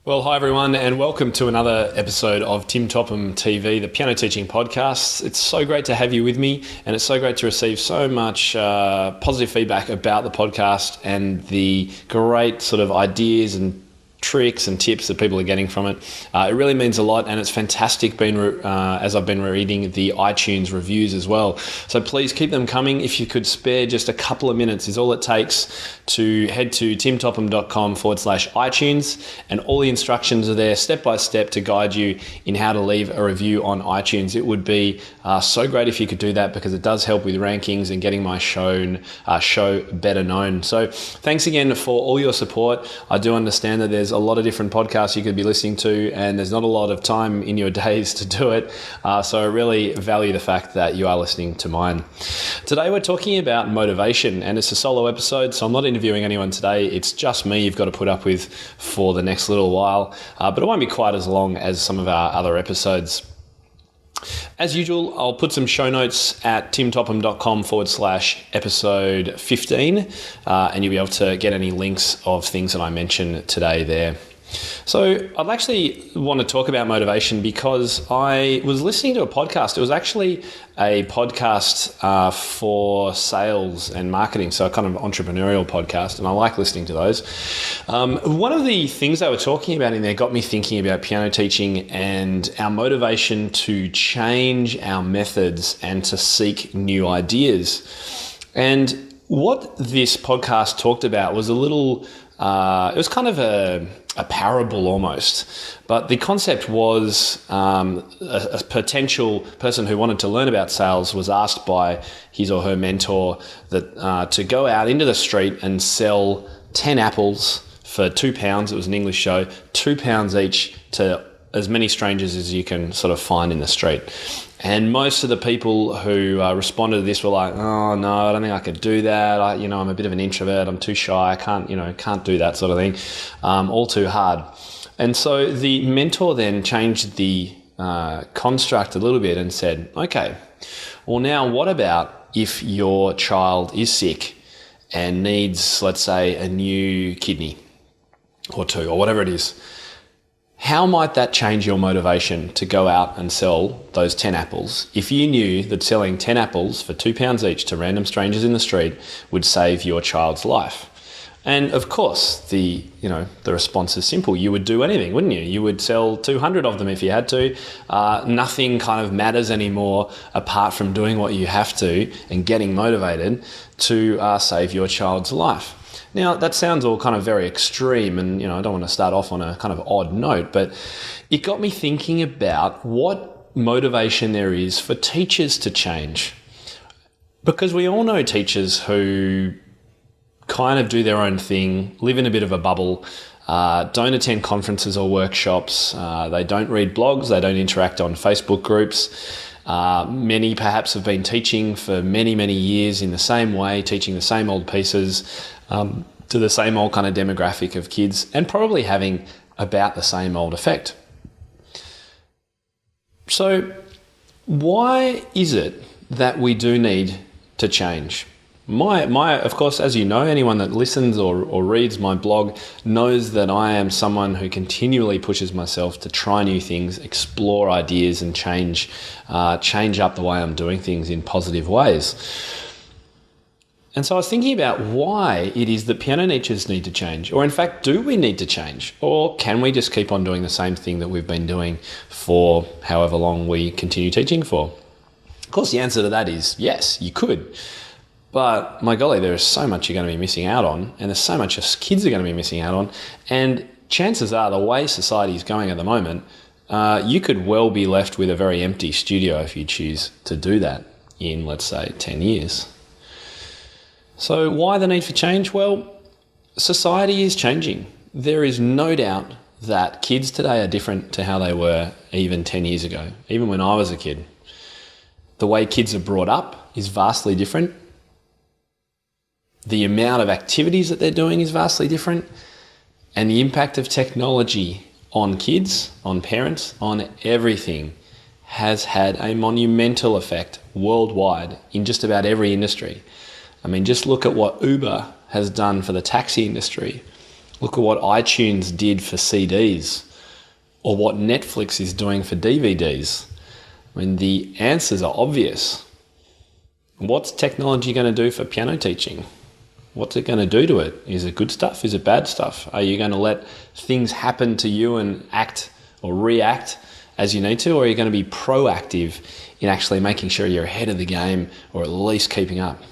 Well, hi everyone, and welcome to another episode of Tim Topham TV, the piano teaching podcast. It's so great to have you with me, and it's so great to receive so much positive feedback about the podcast and the great sort of ideas and tricks and tips that people are getting from it. It really means a lot, and it's fantastic as I've been reading the iTunes reviews as well. So please keep them coming. If you could spare just a couple of minutes is all it takes to head to timtopham.com/iTunes, and all the instructions are there step by step to guide you in how to leave a review on iTunes. It would be so great if you could do that, because it does help with rankings and getting my show better known. So thanks again for all your support. I do understand that there's a lot of different podcasts you could be listening to, and there's not a lot of time in your days to do it. So I really value the fact that you are listening to mine. Today we're talking about motivation, and it's a solo episode, so I'm not interviewing anyone today. It's just me you've got to put up with for the next little while, but it won't be quite as long as some of our other episodes. As usual, I'll put some show notes at timtopham.com/episode 15, and you'll be able to get any links of things that I mentioned today there. So I'd actually want to talk about motivation because I was listening to a podcast. It was actually a podcast for sales and marketing, so a kind of entrepreneurial podcast, and I like listening to those. One of the things they were talking about in there got me thinking about piano teaching and our motivation to change our methods and to seek new ideas. And what this podcast talked about was it was kind of a parable almost, but the concept was a potential person who wanted to learn about sales was asked by his or her mentor that to go out into the street and sell 10 apples for £2. It was an English show, £2 each to as many strangers as you can sort of find in the street. And most of the people who responded to this were like, "Oh no, I don't think I could do that. I'm a bit of an introvert. I'm too shy. I can't do that sort of thing. All too hard." And so the mentor then changed the construct a little bit and said, "Okay, well now what about if your child is sick and needs, let's say, a new kidney or two or whatever it is? How might that change your motivation to go out and sell those 10 apples if you knew that selling 10 apples for £2 each to random strangers in the street would save your child's life?" And of course, the response is simple. You would do anything, wouldn't you? You would sell 200 of them if you had to. Nothing kind of matters anymore apart from doing what you have to and getting motivated to save your child's life. Now, that sounds all kind of very extreme, and I don't want to start off on a kind of odd note, but it got me thinking about what motivation there is for teachers to change. Because we all know teachers who kind of do their own thing, live in a bit of a bubble, don't attend conferences or workshops, they don't read blogs, they don't interact on Facebook groups. Many perhaps have been teaching for many, many years in the same way, teaching the same old pieces to the same old kind of demographic of kids, and probably having about the same old effect. So why is it that we do need to change? Of course, as you know, anyone that listens or reads my blog knows that I am someone who continually pushes myself to try new things, explore ideas, and change up the way I'm doing things in positive ways. And so I was thinking about why it is that piano teachers need to change, or in fact, do we need to change? Or can we just keep on doing the same thing that we've been doing for however long we continue teaching for? Of course, the answer to that is yes, you could. But my golly, there is so much you're going to be missing out on, and there's so much your kids are going to be missing out on. And chances are, the way society is going at the moment, you could well be left with a very empty studio if you choose to do that in, let's say, 10 years. So why the need for change? Well, society is changing. There is no doubt that kids today are different to how they were even 10 years ago, even when I was a kid. The way kids are brought up is vastly different. The amount of activities that they're doing is vastly different. And the impact of technology on kids, on parents, on everything has had a monumental effect worldwide in just about every industry. I mean, just look at what Uber has done for the taxi industry. Look at what iTunes did for CDs, or what Netflix is doing for DVDs. I mean, the answers are obvious. What's technology going to do for piano teaching? What's it going to do to it? Is it good stuff? Is it bad stuff? Are you going to let things happen to you and act or react as you need to, or are you going to be proactive in actually making sure you're ahead of the game, or at least keeping up?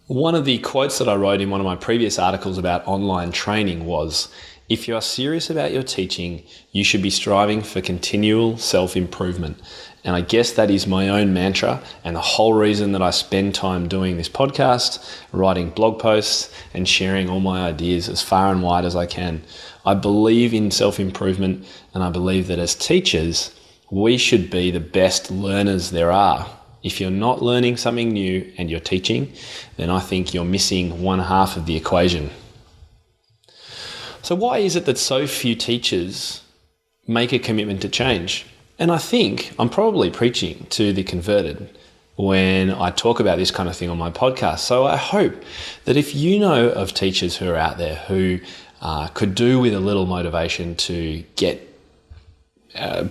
One of the quotes that I wrote in one of my previous articles about online training was, if you are serious about your teaching, you should be striving for continual self-improvement. And I guess that is my own mantra, and the whole reason that I spend time doing this podcast, writing blog posts, and sharing all my ideas as far and wide as I can. I believe in self-improvement, and I believe that as teachers, we should be the best learners there are. If you're not learning something new and you're teaching, then I think you're missing one half of the equation. So why is it that so few teachers make a commitment to change? And I think I'm probably preaching to the converted when I talk about this kind of thing on my podcast. So I hope that if you know of teachers who are out there who could do with a little motivation to get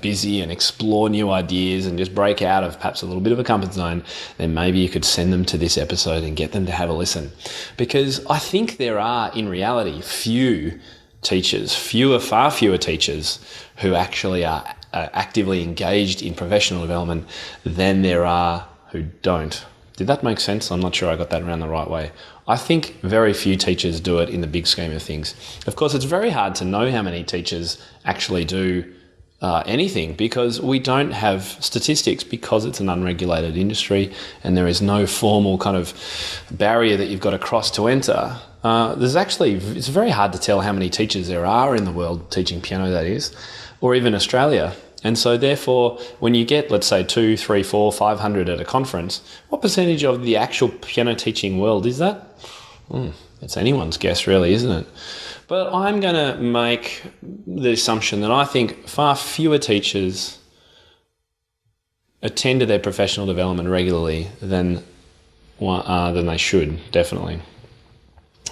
busy and explore new ideas and just break out of perhaps a little bit of a comfort zone, then maybe you could send them to this episode and get them to have a listen. Because I think there are, in reality, far fewer teachers who actually are actively engaged in professional development than there are who don't. Did that make sense? I'm not sure I got that around the right way. I think very few teachers do it in the big scheme of things. Of course, it's very hard to know how many teachers actually do anything, because we don't have statistics, because it's an unregulated industry and there is no formal kind of barrier that you've got to cross to enter. It's very hard to tell how many teachers there are in the world teaching piano, that is, or even Australia. And so therefore, when you get, let's say, 200, 300, 400, 500 at a conference, what percentage of the actual piano teaching world is that? It's anyone's guess, really, isn't it? But I'm going to make the assumption that I think far fewer teachers attend to their professional development regularly than they should, definitely.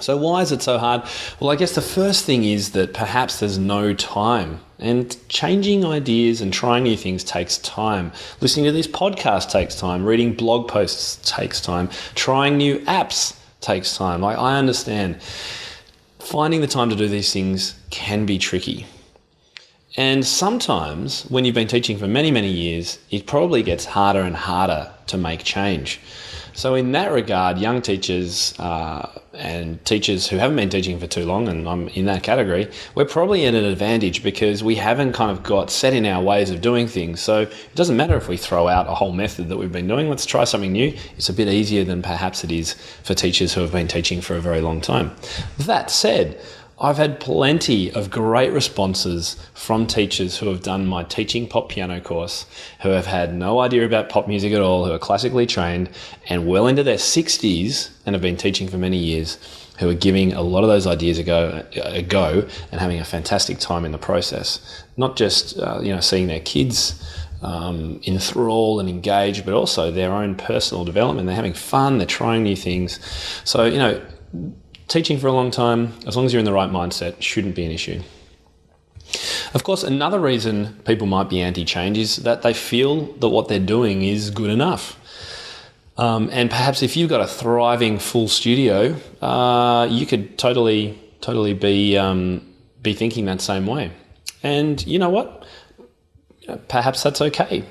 So why is it so hard? Well, I guess the first thing is that perhaps there's no time. And changing ideas and trying new things takes time. Listening to this podcast takes time. Reading blog posts takes time. Trying new apps takes time. Like, I understand. Finding the time to do these things can be tricky. And sometimes when you've been teaching for many, many years, it probably gets harder and harder to make change. So in that regard, young teachers and teachers who haven't been teaching for too long, and I'm in that category, we're probably at an advantage because we haven't kind of got set in our ways of doing things. So it doesn't matter if we throw out a whole method that we've been doing. Let's try something new. It's a bit easier than perhaps it is for teachers who have been teaching for a very long time. That said, I've had plenty of great responses from teachers who have done my Teaching Pop Piano course, who have had no idea about pop music at all, who are classically trained and well into their 60s and have been teaching for many years, who are giving a lot of those ideas a go and having a fantastic time in the process. Not just seeing their kids enthrall and engage, but also their own personal development. They're having fun, they're trying new things. So, teaching for a long time, as long as you're in the right mindset, shouldn't be an issue. Of course, another reason people might be anti-change is that they feel that what they're doing is good enough. And perhaps if you've got a thriving full studio, you could totally be thinking that same way. And you know what? Perhaps that's okay.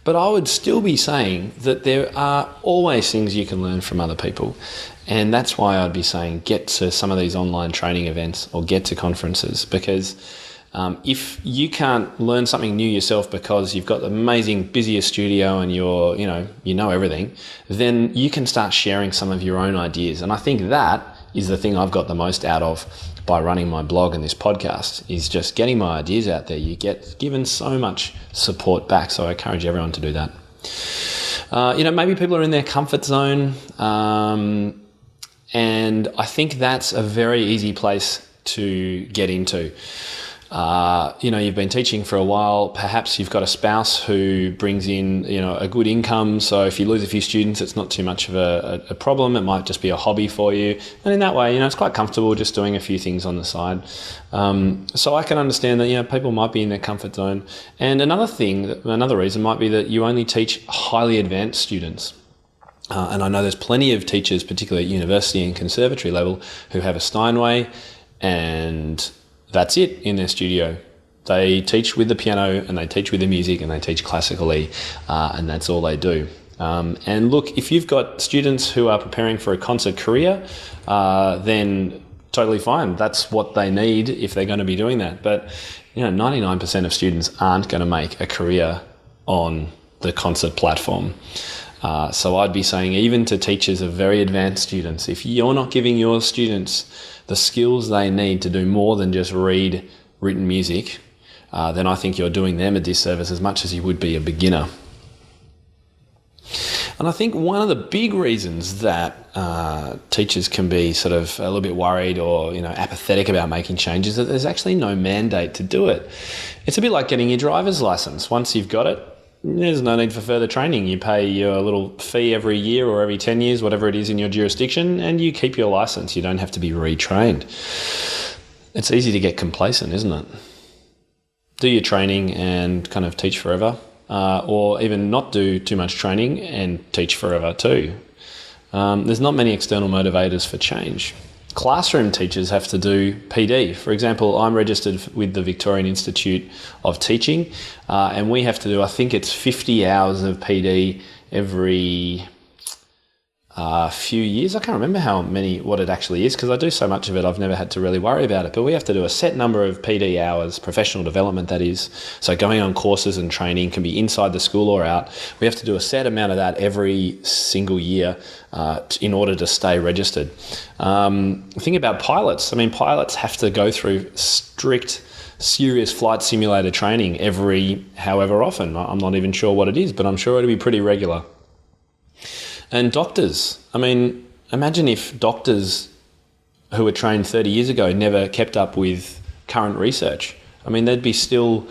But I would still be saying that there are always things you can learn from other people. And that's why I'd be saying get to some of these online training events or get to conferences, because if you can't learn something new yourself because you've got the amazing busiest studio and you know everything, then you can start sharing some of your own ideas. And I think that is the thing I've got the most out of by running my blog and this podcast, is just getting my ideas out there. You get given so much support back. So I encourage everyone to do that. Maybe people are in their comfort zone. And I think that's a very easy place to get into. you've been teaching for a while. Perhaps you've got a spouse who brings in, a good income. So if you lose a few students, it's not too much of a problem. It might just be a hobby for you. And in that way, it's quite comfortable just doing a few things on the side. So I can understand that, people might be in their comfort zone. And another reason might be that you only teach highly advanced students. And I know there's plenty of teachers, particularly at university and conservatory level, who have a Steinway and that's it in their studio. They teach with the piano and they teach with the music and they teach classically, and that's all they do. And look, if you've got students who are preparing for a concert career, then totally fine. That's what they need if they're going to be doing that. But 99% of students aren't going to make a career on the concert platform. So I'd be saying, even to teachers of very advanced students, if you're not giving your students the skills they need to do more than just read written music, then I think you're doing them a disservice as much as you would be a beginner. And I think one of the big reasons that teachers can be sort of a little bit worried or apathetic about making changes is that there's actually no mandate to do it. It's a bit like getting your driver's license. Once you've got it, there's no need for further training. You pay your little fee every year or every 10 years, whatever it is in your jurisdiction, and you keep your license. You don't have to be retrained. It's easy to get complacent, isn't it? Do your training and kind of teach forever, or even not do too much training and teach forever too. There's not many external motivators for change. Classroom teachers have to do PD. For example, I'm registered with the Victorian Institute of Teaching, and we have to do, I think it's 50 hours of PD every few years. I can't remember what it actually is, because I do so much of it, I've never had to really worry about it. But we have to do a set number of PD hours, professional development that is. So going on courses and training, can be inside the school or out. We have to do a set amount of that every single year in order to stay registered. Think about pilots. Pilots have to go through strict, serious flight simulator training every however often. I'm not even sure what it is, but I'm sure it'll be pretty regular. And doctors, imagine if doctors who were trained 30 years ago never kept up with current research. They'd be still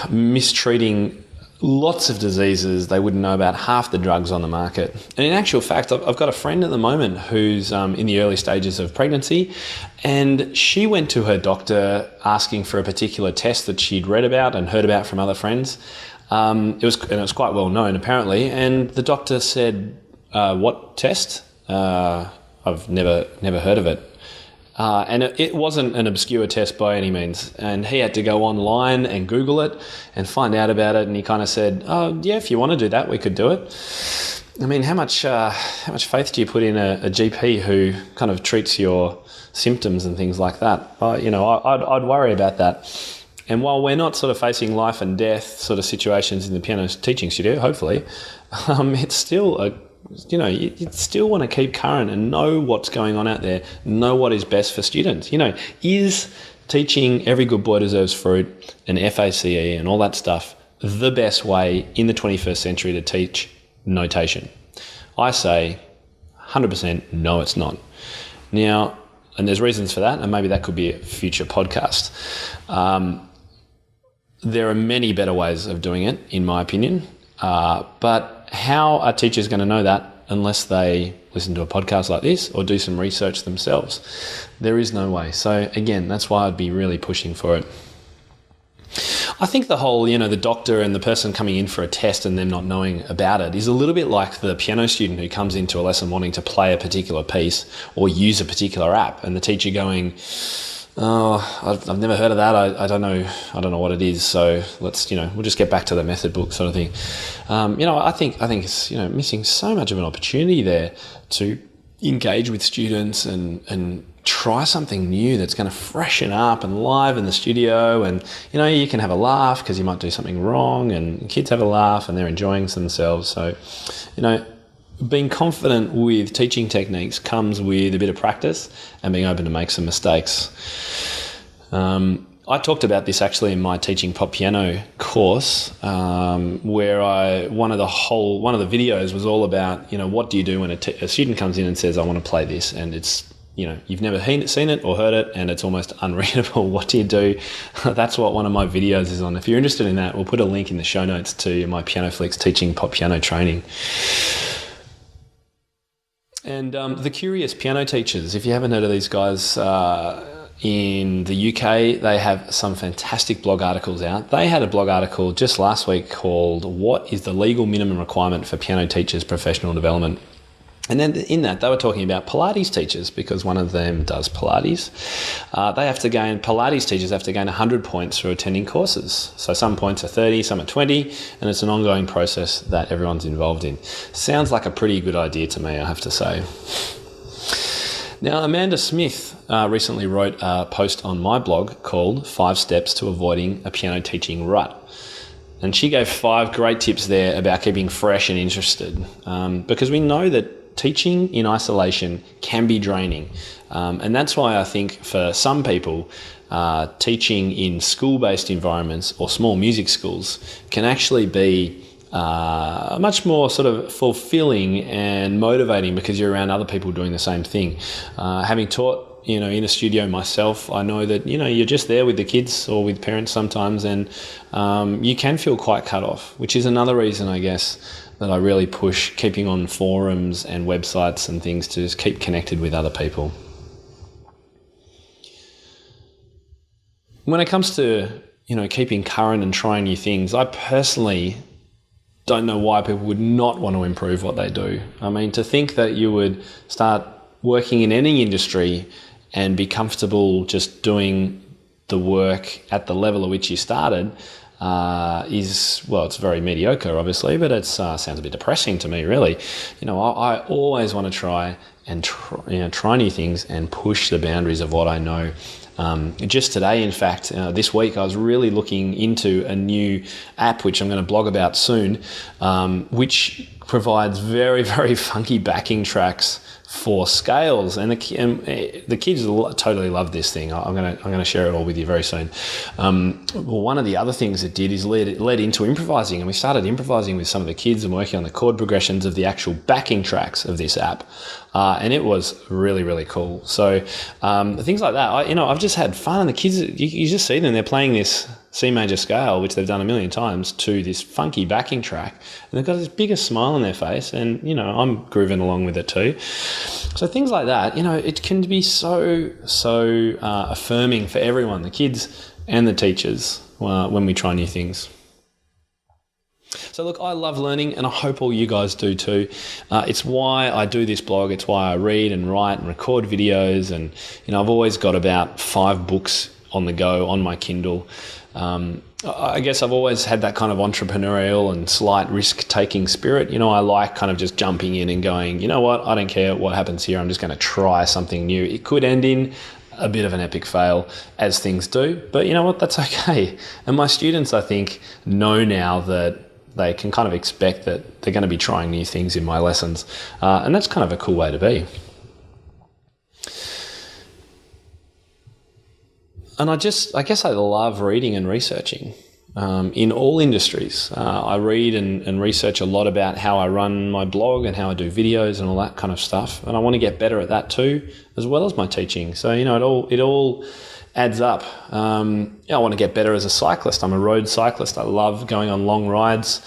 mistreating lots of diseases. They wouldn't know about half the drugs on the market. And in actual fact, I've got a friend at the moment who's in the early stages of pregnancy, and she went to her doctor asking for a particular test that she'd read about and heard about from other friends. It was quite well known apparently, and the doctor said, "What test? I've never heard of it." And it wasn't an obscure test by any means, and he had to go online and Google it and find out about it. And he kind of said, "Oh yeah, if you want to do that, we could do it." How much faith do you put in a GP who kind of treats your symptoms and things like that? I'd worry about that. And while we're not sort of facing life and death sort of situations in the piano teaching studio, hopefully, it's still you still want to keep current and know what's going on out there, know what is best for students. Is teaching Every Good Boy Deserves Fruit and FACE and all that stuff the best way in the 21st century to teach notation? I say 100% no, it's not. Now, and there's reasons for that, and maybe that could be a future podcast. There are many better ways of doing it, in my opinion. But how are teachers going to know that unless they listen to a podcast like this or do some research themselves? There is no way. So again, that's why I'd be really pushing for it. I think the whole, the doctor and the person coming in for a test and them not knowing about it is a little bit like the piano student who comes into a lesson wanting to play a particular piece or use a particular app, and the teacher going, "Oh, I've never heard of that. I don't know what it is. So let's, we'll just get back to the method book," sort of thing. I think it's, missing so much of an opportunity there to engage with students and try something new that's going to freshen up and liven the studio. And, you can have a laugh because you might do something wrong, and kids have a laugh and they're enjoying themselves. So, being confident with teaching techniques comes with a bit of practice and being open to make some mistakes. I talked about this actually in my teaching pop piano course, where one of the videos was all about, what do you do when a student comes in and says, "I want to play this," and it's, you've never seen it or heard it, and it's almost unreadable. What do you do? That's what one of my videos is on. If you're interested in that, we'll put a link in the show notes to my Piano Flicks teaching pop piano training. And the Curious Piano Teachers, if you haven't heard of these guys, in the UK, they have some fantastic blog articles out. They had a blog article just last week called "What is the legal minimum requirement for piano teachers' professional development?" And then in that, they were talking about Pilates teachers, because one of them does Pilates. Pilates teachers have to gain 100 points through attending courses. So some points are 30, some are 20, and it's an ongoing process that everyone's involved in. Sounds like a pretty good idea to me, I have to say. Now, Amanda Smith recently wrote a post on my blog called 5 Steps to Avoiding a Piano Teaching Rut. And she gave 5 great tips there about keeping fresh and interested, because we know that teaching in isolation can be draining. And that's why I think for some people, teaching in school-based environments or small music schools can actually be much more sort of fulfilling and motivating, because you're around other people doing the same thing. Having taught in a studio myself, I know that you're just there with the kids or with parents sometimes, and you can feel quite cut off, which is another reason, I guess, that I really push keeping on forums and websites and things to just keep connected with other people. When it comes to keeping current and trying new things, I personally don't know why people would not want to improve what they do. I mean, to think that you would start working in any industry and be comfortable just doing the work at the level at which you started it's very mediocre, obviously, but it sounds a bit depressing to me, really. I always want to try and try new things and push the boundaries of what I know. Just today, in fact, this week, I was really looking into a new app, which I'm going to blog about soon, which provides very, very funky backing tracks for scales, and the kids totally love this thing. I'm gonna share it all with you very soon. One of the other things it did is led into improvising, and we started improvising with some of the kids and working on the chord progressions of the actual backing tracks of this app, and it was really, really cool. So things like that, I've just had fun, and the kids, you just see them, they're playing this C major scale, which they've done a million times, to this funky backing track, and they've got this biggest smile on their face, and I'm grooving along with it too. So things like that, it can be so affirming for everyone, the kids and the teachers, when we try new things. So look, I love learning, and I hope all you guys do too. It's why I do this blog. It's why I read and write and record videos, and I've always got about 5 books on the go on my Kindle. I guess I've always had that kind of entrepreneurial and slight risk-taking spirit. I like kind of just jumping in and going, you know what, I don't care what happens here. I'm just going to try something new. It could end in a bit of an epic fail, as things do, but you know what, that's okay. And my students, I think, know now that they can kind of expect that they're going to be trying new things in my lessons. And that's kind of a cool way to be. And I guess I love reading and researching in all industries. I read and research a lot about how I run my blog and how I do videos and all that kind of stuff. And I want to get better at that too, as well as my teaching. So, it all adds up. I want to get better as a cyclist. I'm a road cyclist. I love going on long rides.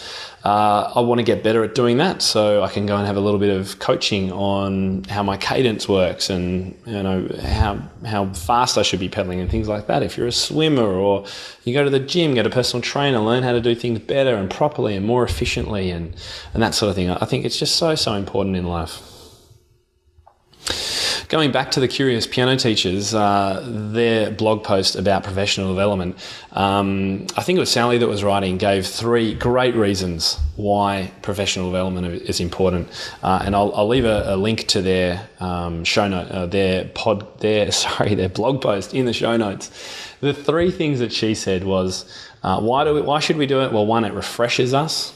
I want to get better at doing that, so I can go and have a little bit of coaching on how my cadence works and how fast I should be pedaling and things like that. If you're a swimmer or you go to the gym, get a personal trainer, learn how to do things better and properly and more efficiently and that sort of thing. I think it's just so important in life. Going back to the Curious Piano Teachers, their blog post about professional development, I think it was Sally that was writing, gave 3 great reasons why professional development is important. And I'll leave a link to their show note, their blog post in the show notes. The 3 things that she said was, why should we do it? Well, 1, it refreshes us.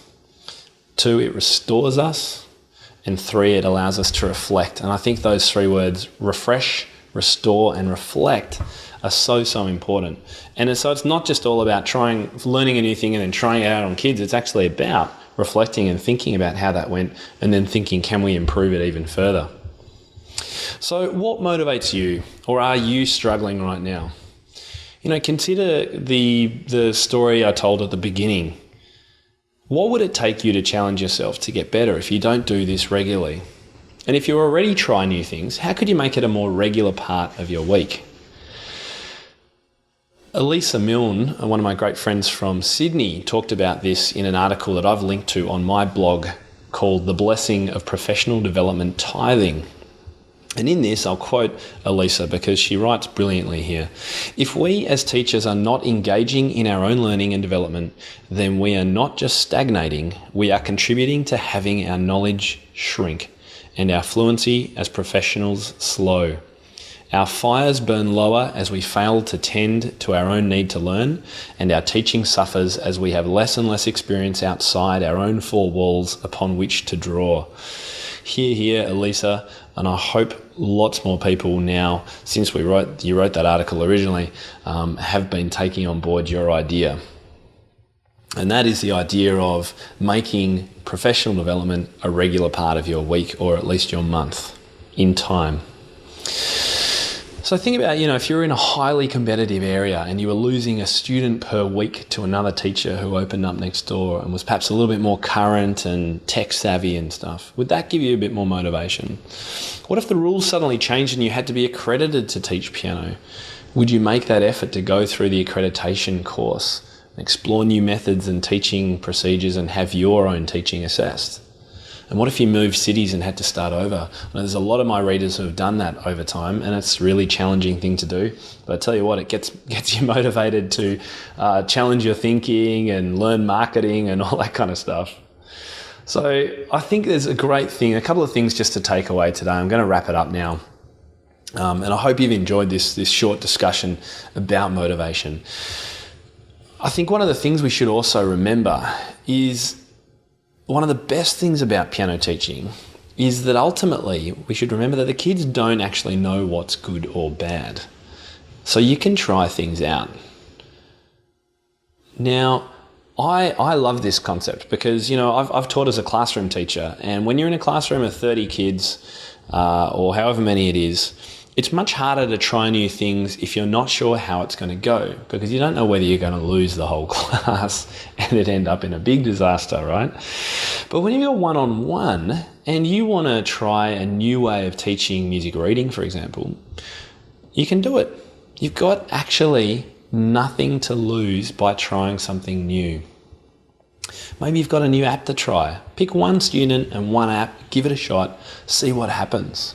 2, it restores us. And 3, it allows us to reflect. And I think those 3 words, refresh, restore, and reflect, are so important. And so it's not just all about learning a new thing and then trying it out on kids. It's actually about reflecting and thinking about how that went, and then thinking, can we improve it even further? So what motivates you, or are you struggling right now? Consider the story I told at the beginning. What would it take you to challenge yourself to get better if you don't do this regularly? And if you already try new things, how could you make it a more regular part of your week? Elisa Milne, one of my great friends from Sydney, talked about this in an article that I've linked to on my blog called The Blessing of Professional Development Tithing. And in this, I'll quote Elisa because she writes brilliantly here. If we as teachers are not engaging in our own learning and development, then we are not just stagnating, we are contributing to having our knowledge shrink and our fluency as professionals slow. Our fires burn lower as we fail to tend to our own need to learn, and our teaching suffers as we have less and less experience outside our own four walls upon which to draw. Hear, Elisa, and I hope lots more people now, since you wrote that article originally, have been taking on board your idea. And that is the idea of making professional development a regular part of your week, or at least your month, in time. So think about, if you're in a highly competitive area and you were losing a student per week to another teacher who opened up next door and was perhaps a little bit more current and tech savvy and stuff, would that give you a bit more motivation? What if the rules suddenly changed and you had to be accredited to teach piano? Would you make that effort to go through the accreditation course, explore new methods and teaching procedures, and have your own teaching assessed? And what if you moved cities and had to start over? There's a lot of my readers who have done that over time, and it's a really challenging thing to do. But I tell you what, it gets you motivated to challenge your thinking and learn marketing and all that kind of stuff. So I think there's a couple of things just to take away today. I'm going to wrap it up now. And I hope you've enjoyed this short discussion about motivation. I think one of the things we should also remember is one of the best things about piano teaching is that ultimately we should remember that the kids don't actually know what's good or bad. So you can try things out. Now, I love this concept because, I've taught as a classroom teacher, and when you're in a classroom of 30 kids or however many it is, it's much harder to try new things if you're not sure how it's going to go, because you don't know whether you're going to lose the whole class and it end up in a big disaster, right? But when you're one-on-one and you want to try a new way of teaching music reading, for example, you can do it. You've got actually nothing to lose by trying something new. Maybe you've got a new app to try. Pick one student and one app, give it a shot, see what happens.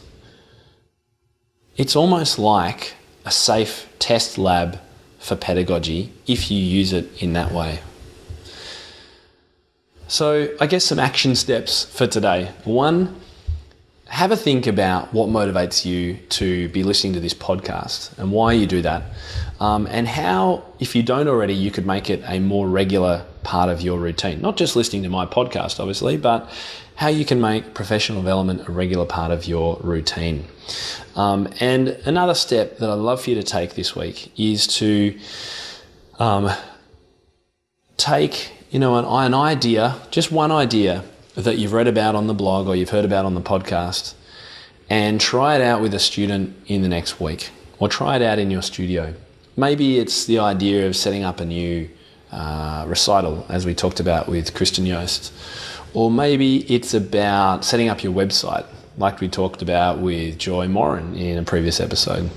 It's almost like a safe test lab for pedagogy if you use it in that way. So I guess some action steps for today. 1, have a think about what motivates you to be listening to this podcast and why you do that. And how, if you don't already, you could make it a more regular part of your routine. Not just listening to my podcast, obviously, but how you can make professional development a regular part of your routine. And another step that I'd love for you to take this week is to take, an idea, just one idea that you've read about on the blog or you've heard about on the podcast, and try it out with a student in the next week, or try it out in your studio. Maybe it's the idea of setting up a new recital, as we talked about with Kristen Yost. Or maybe it's about setting up your website, like we talked about with Joy Moran in a previous episode.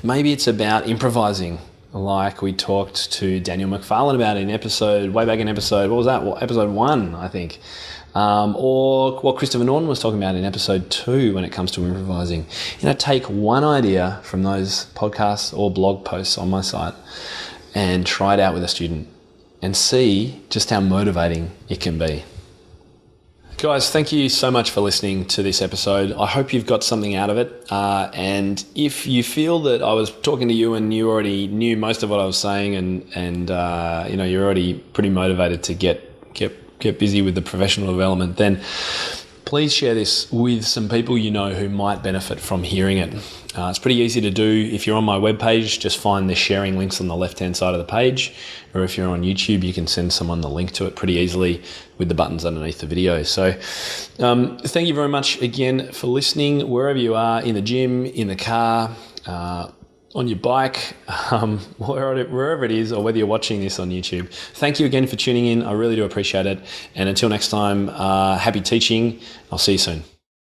Maybe it's about improvising, like we talked to Daniel McFarlane about in episode 1, I think. Or what Christopher Norton was talking about in episode 2 when it comes to improvising. Take one idea from those podcasts or blog posts on my site and try it out with a student and see just how motivating it can be. Guys, thank you so much for listening to this episode. I hope you've got something out of it. And if you feel that I was talking to you and you already knew most of what I was saying and you're already pretty motivated to get busy with the professional development, then please share this with some people you know who might benefit from hearing it. It's pretty easy to do. If you're on my webpage, just find the sharing links on the left-hand side of the page. Or if you're on YouTube, you can send someone the link to it pretty easily with the buttons underneath the video. So thank you very much again for listening, wherever you are, in the gym, in the car, on your bike, wherever it is, or whether you're watching this on YouTube. Thank you again for tuning in. I really do appreciate it. And until next time, happy teaching. I'll see you soon.